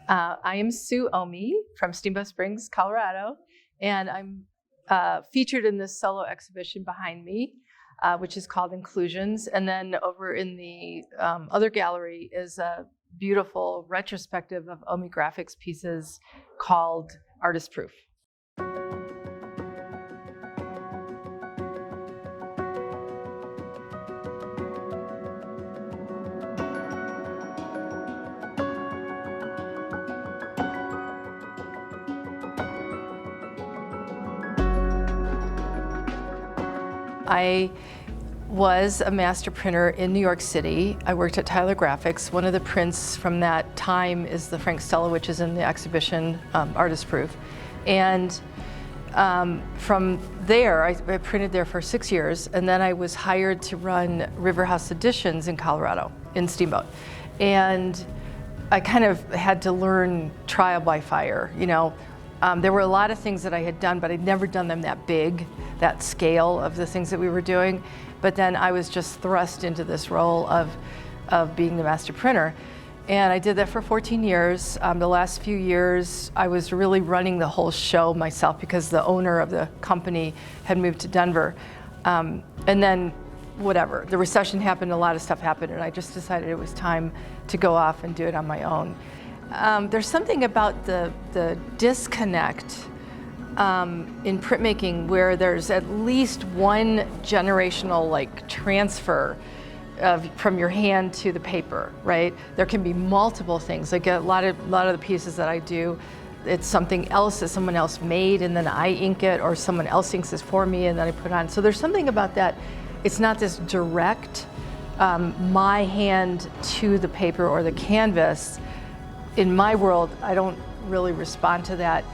I am Sue Oehme from Steamboat Springs, Colorado, and I'm featured in this solo exhibition behind me, which is called Inclusions. And then over in the other gallery is a beautiful retrospective of Oehme Graphics pieces called Artist Proof. I was a master printer in New York City. I worked at Tyler Graphics. One of the prints from that time is the Frank Stella, which is in the exhibition, Artist Proof. And from there, I printed there for 6 years, and then I was hired to run River House Editions in Colorado, in Steamboat. And I kind of had to learn trial by fire, you know. There were a lot of things that I had done, but I'd never done them that big, that scale of the things that we were doing. But then I was just thrust into this role of being the master printer. And I did that for 14 years. The last few years, I was really running the whole show myself because the owner of the company had moved to Denver. And then whatever, the recession happened, a lot of stuff happened, and I just decided it was time to go off and do it on my own. There's something about the disconnect in printmaking where there's at least one generational transfer from your hand to the paper, right? There can be multiple things. Like a lot of the pieces that I do, it's something else that someone else made and then I ink it, or someone else inks this for me and then I put it on. So there's something about that. It's not this direct my hand to the paper or the canvas. In my world, I don't really respond to that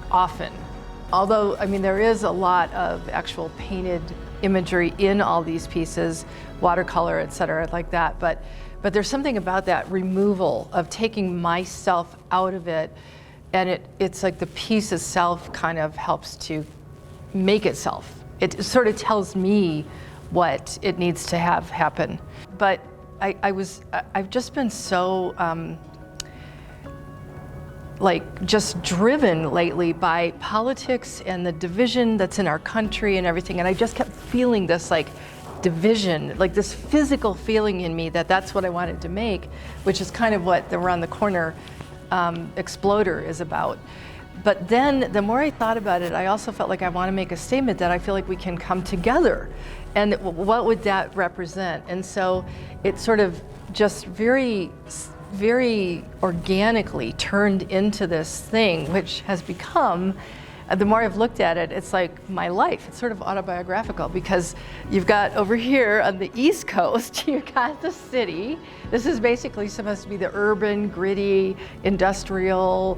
often. Although, I mean, there is a lot of actual painted imagery in all these pieces, watercolor, et cetera, like that. But there's something about that removal of taking myself out of it, and it's like the piece itself kind of helps to make itself. It sort of tells me what it needs to have happen. But I've just been so just driven lately by politics and the division that's in our country and everything. And I just kept feeling this division, this physical feeling in me that's what I wanted to make, which is kind of what the Around the Corner Exploder is about. But then the more I thought about it, I also felt like I want to make a statement that I feel like we can come together. And what would that represent? And so it sort of just very organically turned into this thing, which has become, the more I've looked at it, it's like my life. It's sort of autobiographical because you've got over here on the East Coast, you've got the city. This is basically supposed to be the urban, gritty, industrial,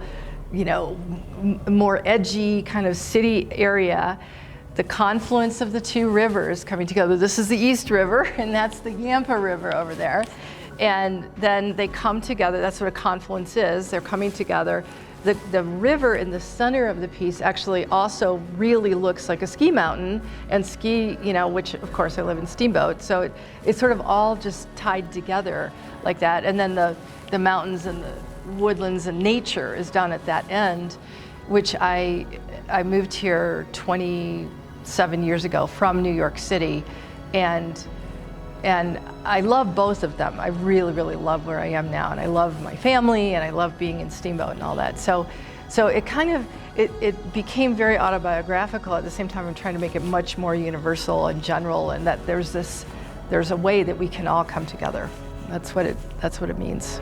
more edgy kind of city area. The confluence of the two rivers coming together. This is the East River and that's the Yampa River over there. And then they come together. That's what a confluence is. They're coming together. The river in the center of the piece actually also really looks like a ski mountain, and ski, which of course I live in Steamboat, so it's sort of all just tied together like that. And then the mountains and the woodlands and nature is down at that end, which I moved here 27 years ago from New York City, and I love both of them. I really, really love where I am now, and I love my family, and I love being in Steamboat and all that. So it kind of, it became very autobiographical. At the same time, I'm trying to make it much more universal and general, and that there's a way that we can all come together. That's what it means.